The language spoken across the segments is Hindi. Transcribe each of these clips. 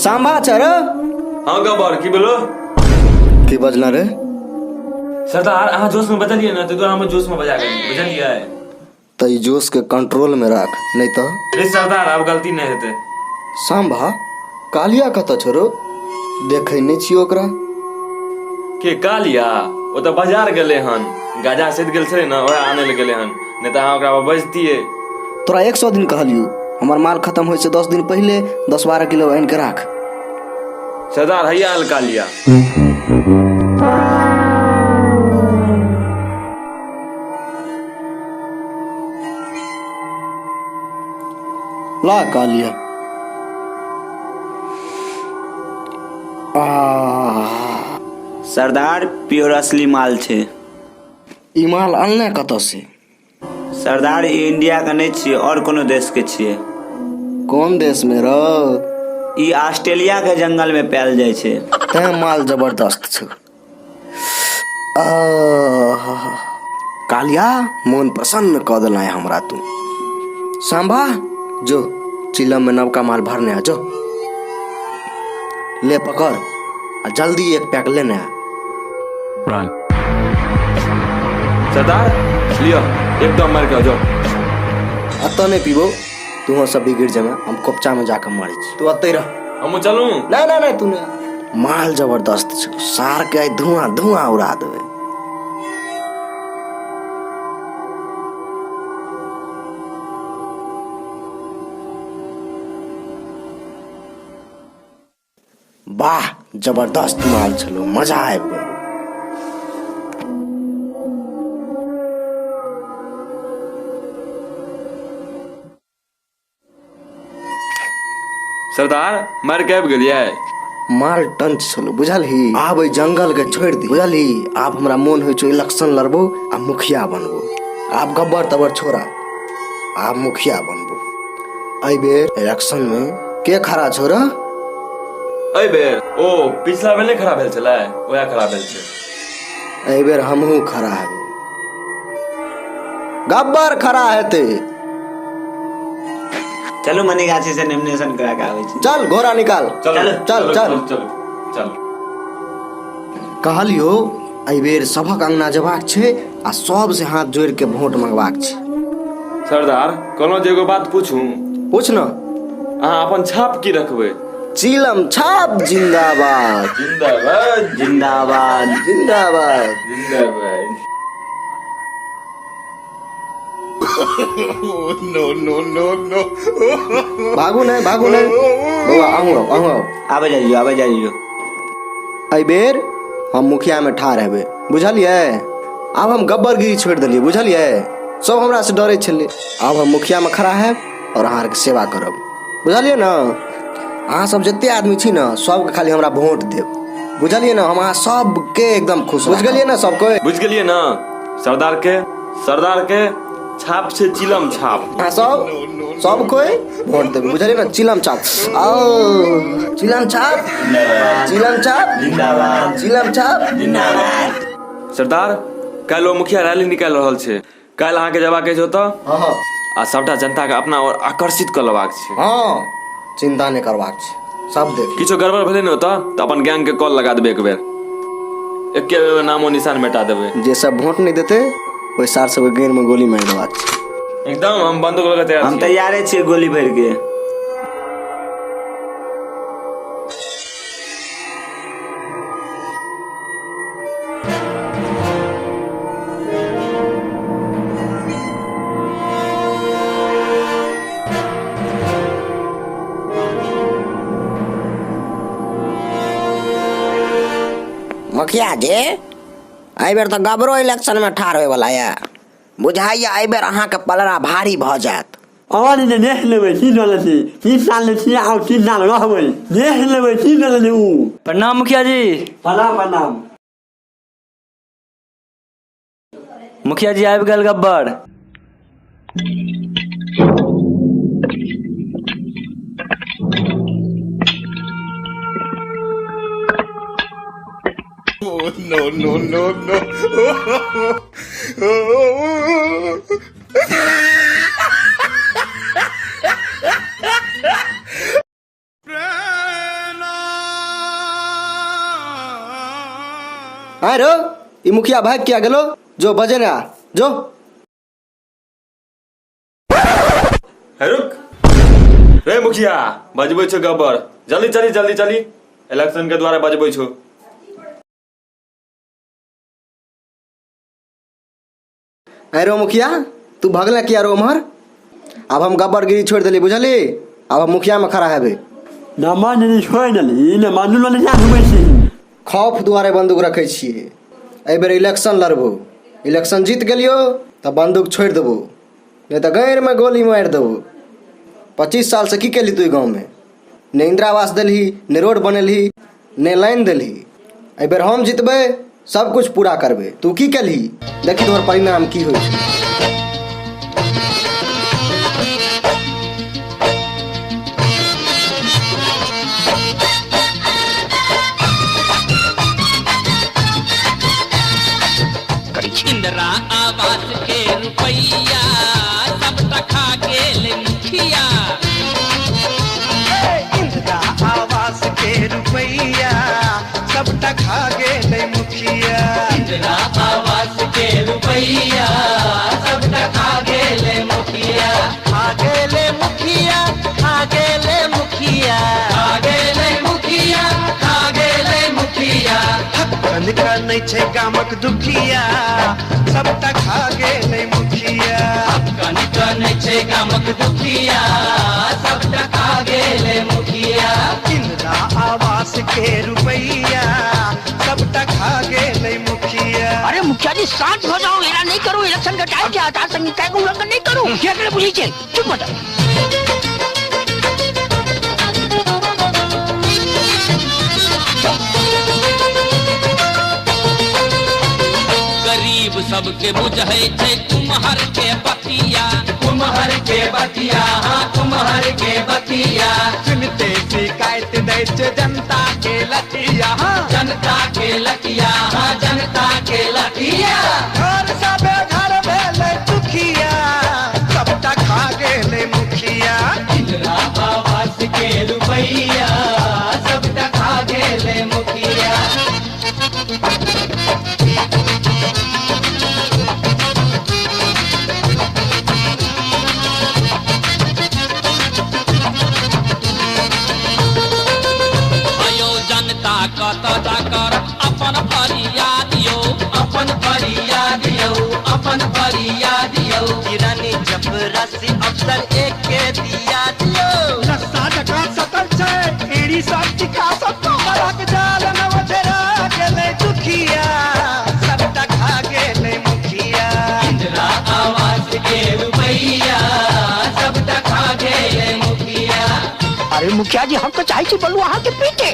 सांबा चर हाँ गबर की बोलो की बजना रे सरदार अहाँ जोश में बदलिए ना तो दोनों हम जोश में बजा गए बुझलिए तो ई जोश के कंट्रोल में रख नहीं तो रे सरदार अब गलती नहीं हेते सांबा कालिया कत छोरो देखे नहीं छियो ओकरा के कालिया वो तो बाजार गेले हन गाजा सेद गेल छे ना ओहे आने ले गेले हन नहीं तो अहाँ ओकरा बजतिए तोरा 100 दिन कहलियो हमार माल खत्म होय से 10 दिन पहले 10-12 किलो आन के राख। सरदार हैया आल कालिया ला कालिया सरदार प्योर असली माल छे। ई माल आनने कत से सरदार ई इंडिया का नहीं छिए और कोनो देश के छिए। कौन देश में रह ई ऑस्ट्रेलिया के जंगल में पायल जाय छे। ते माल जबरदस्त छ कालिया मन प्रसन्न क देला हमरा तू। सांबा जो चिलम में नवका माल भरने आ जो ले पकड़ आ जल्दी एक पैक लेने आ। सरदार लियो एकदम मार के जाओ अत नहीं पीबो तू सब बिगड़ जामे हम कोपचा में जाकर मरे छी तू अते रह हम चलूं नहीं नहीं नहीं तूने माल जबरदस्त छ सार के धुआं धुआं उड़ा देवे। वाह जबरदस्त माल छलो मजा आबि गेल। सरदार मार के आबि गेलियै माल टंच छलो बुझलही आब ओइ जंगल के छोड़ दी बुझलही आब हमरा मन होइ छो इलेक्शन लड़बो आ मुखिया बनबो आब गब्बर तबर छोड़ा आब मुखिया बनबो। एहि बेर इलेक्शन में के खड़ा छोरा एहि बेर ओ पिछला बेर नहीं खड़ा भेल छलै ओया खड़ा भेल छै एहि बेर हमहू खड़ा हेबो गब्बर खड़ा हेते। चलो मनी गाछी से नॉमिनेशन करा के आवे छी। चल घोड़ा निकाल चल चल चल चल चल कहलियो एहि बेर सबक अंगना जेबाक छै आ सब से हाथ जोड़ के वोट मांगबाक छै। सरदार कोनो जे एगो बात पूछूं पूछ न अहाँ अपन छाप की रखबै चिलम छाप जिंदाबाद जिंदाबाद जिंदाबाद जिंदाबाद जिंदाबाद भागू नहीं बउआ आहू आवे जाइयो एहि बेर हम मुखिया में ठाढ़ हेबे बुझलिए आब हम गब्बरगिरी छोड़ दिलिए बुझलिए सब हमरा से डरे छले आब हम मुखिया में खड़ा है और अहाँ के सेवा करब बुझलिए ना अहाँ सब जते आदमी छी ना सबके खाली हमरा वोट देब बुझलिए ना हम अहाँ सबके एकदम खुश बुझ गेलिए ना सबको बुझ गेलिए ना सरदार के छाप से चिलम छाप अहाँ सब कोई वोट देब बुझलिए ना चिलम छाप आओ चिलम छाप जिंदाबाद चिलम छाप सरदार काल्हि ओ मुखिया रैली निकालि रहल छै काल्हि अहाँके जेबाक अछि ओतऽ हाँ आ सबटा जनता के अपना ओर आकर्षित कर लेबाक छै हाँ चिंता नहीं करबाक छै सब देख किछो गड़बड़ भेलै ने ओतऽ तऽ अपन गैंग के कॉल लगा देबै एक बेर एके बेर नामो निशान मिटा देबै जे सब वोट नहीं देते ओहि सार सब गेंद में गोली मार देबाक छै। एकदम हम बंदूक लगा तैयार हम छी तैयारे छिए गोली भर के। मुखिया जी एहि बेर तो गबरो इलेक्शन में ठाढ़ होय वाला है बुझाइए एहि बेर अहाँ के पलड़ा भारी भ जायत। और ने देख लेबै की डले छी 30 साल ले छी और 30 साल रहबै देख लेबै की डले उ। प्रणाम मुखिया जी। प्रणाम मुखिया जी आबि गेल गब्बर। आए रो ई मुखिया भाग किया गेलो जो बजे ना जो है रुक रे मुखिया बजबै छो गब्बर जल्दी चली जल्दी चली इलेक्शन के द्वारा बजबै छो आए रो मुखिया तू भगला किया रो उमहर अब हम गब्बरगिरी छोड़ दिली बुझली अब हम मुखिया में खड़ा हेबे ना मानली छोड़ देली ना मानू ना जा घुमै छी खौफ दुआरे बंदूक रखे छिए एहि बेर इलेक्शन लड़बो इलेक्शन जीत गेलियो तो बंदूक छोड़ देबो नहीं तो गैर में गोली मार देबो 25 साल से की केली तू गाँव में ने इंदिरा आवास दिलही ने रोड बनेलही ने लाइन दिलही एहि बेर हम जीतबे सब कुछ पूरा करबे तू की केलही देखी तोहर परिणाम की होइ छै इंदिरा आवास के रुपैया सब खा गेल मुखिया इंदिरा आवास के रुपैया सब खा गेल मुखिया इंदिरा आवास के रुपैया सब खा गेल मुखिया खा गेल मुखिया खा गेल मुखिया खा गेल मुखिया खा गेल मुखिया कनिका नहीं छै गामक दुखिया सबटा खा गेल मुखिया कनिक नहीं छै गामक दुखिया सबटा खा गेल मुखिया इंदिरा आवास के रुपैया सबटा खा गेल मुखिया अरे मुखिया जी शांत हो जाओ ऐसा नहीं करो इलेक्शन का टाइम क्या आचार संहिता का उल्लंघन नहीं करो क्या करे बुझी चल चुप हो जाओ गरीब सबके बुझै छै कुम्हर के बतिया कुम्हर के बतिया हाँ कुम्हर के बतिया सुनते शिकायत दै छै जनता के लटिया जनता के लटिया हाँ जनता के लटिया घर सबे घर भेल दुखिया सबटा खा गेल मुखिया इंदिरा आवास के रुपैया सबटा खा गेल मुखिया कत जाकर अपन फरियाद यो अपन फरियाद यो अपन फरियाद यो किरानी जबरदस्ती अफसर एक के दिया दियो रस्ता जका सकल छै एड़ी सब टिका सब करक जाल नवधरा गेले दुखिया सबटा खा गेले मुखिया इंदिरा आवास के रुपैया सबटा खा गेले मुखिया अरे मुखिया जी हम तो चाहे छी बोलू अहाँ के पीछे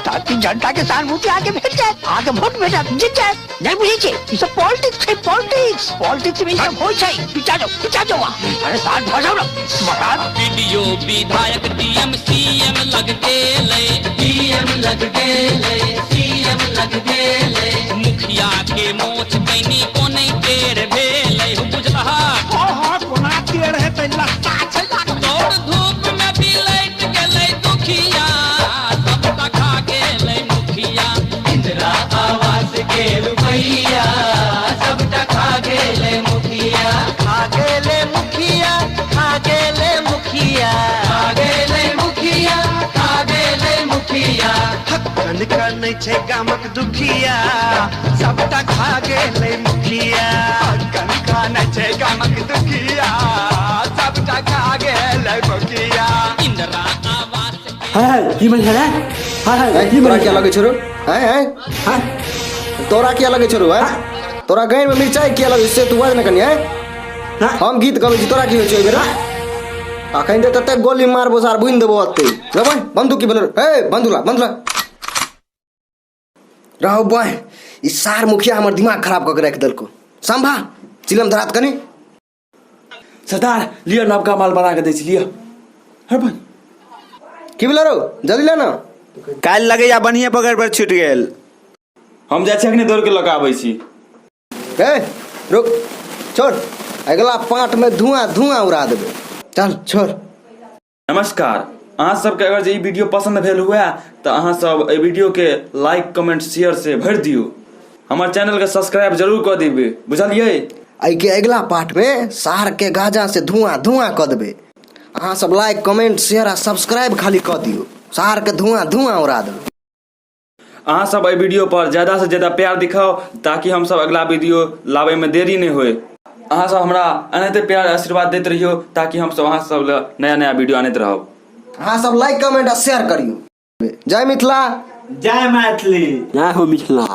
ताकि जनता के सहानुभूति आगे भेट जाए आगे वोट भेजा जीत जाए नहीं बुझी छे ई सब पॉलिटिक्स है पॉलिटिक्स में सब होय छै पिछा जाओ अरे साथ भजाओ ना महाराज वीडियो विधायक डीएम सीएम लग गेले डीएम लग गेले सीएम लग गेले मुखिया के मोछ कैनी कोने केर भेले बुझलहा हां कोना के रहे त लस्ता छै दौड़ धूप में भी लैट गेले दुखिया सबटा खा गेले मुखिया इंदिरा आवास के रुपैया सबटा खा गेले मुखिया खा गेले मुखिया खा गेले मुखिया खा गेले मुखिया खा गेले मुखिया कनिका नहीं छै गामक दुखिया सबटा खा गेले मुखिया कनिका नहीं छै गामक दुखिया सबटा खा गेले मुखिया इंदिरा आवास हाय की मन है हाय की तोरा मन क्या लगे छोरो हैं हाय तोरा क्या लगे छोरो हैं तोरा गैर में मिर्चाई क्या लगे इससे तू वजन कनी है ना हम गीत गबै छी तोरा की होइ छै एहि बेर अखन दे तते गोली मारबो सार बुइन देबो अत्ते रे भाई बंदूक की बेलर ए बंदूला रहो बॉय ई सार मुखिया हमर दिमाग खराब क के रख देलको संभा चिलम धरात कनी सरदार लियो नवका माल बना के दै छी लियो हरबन की बेलरो जल्दी ले ना काल लगे या बढ़िया पकड़ पर छूट गेल हम जाइ छी अखने दौड़ के लऽ के आबै छी। ए रुक, छोड़, अगला पाँट में धुआं धुआं उड़ा देबे। चल छोड़। नमस्कार, अहाँ सबके अगर जे ई वीडियो पसंद भेल हुए तऽ अहाँ सब एहि वीडियो के लाइक कमेंट शेयर से भरि दियौ। हमर चैनल के सब्सक्राइब जरूर कऽ देबै, बुझलियै? आई के अगला पार्ट में सार के गाजा से धुआं धुआं कऽ देबे। अहाँ सब लाइक कमेंट शेयर आ सब्सक्राइब खाली कऽ दियो, सार के धुआं धुआं उड़ा देबे। अहाँ सब एहि वीडियो पर ज्यादा से ज्यादा प्यार दिखाओ ताकि हम सब अगला वीडियो लावे में देरी नहीं होए। अहाँ सब हमरा एनाहिते प्यार आशीर्वाद दैत रहियो ताकि हम सब अहाँ सब लए नया नया वीडियो आनैत रहब। अहाँ सब लाइक कमेंट आ शेयर करियो। जय मिथिला। जय मैथिली। जय हो मिथिला।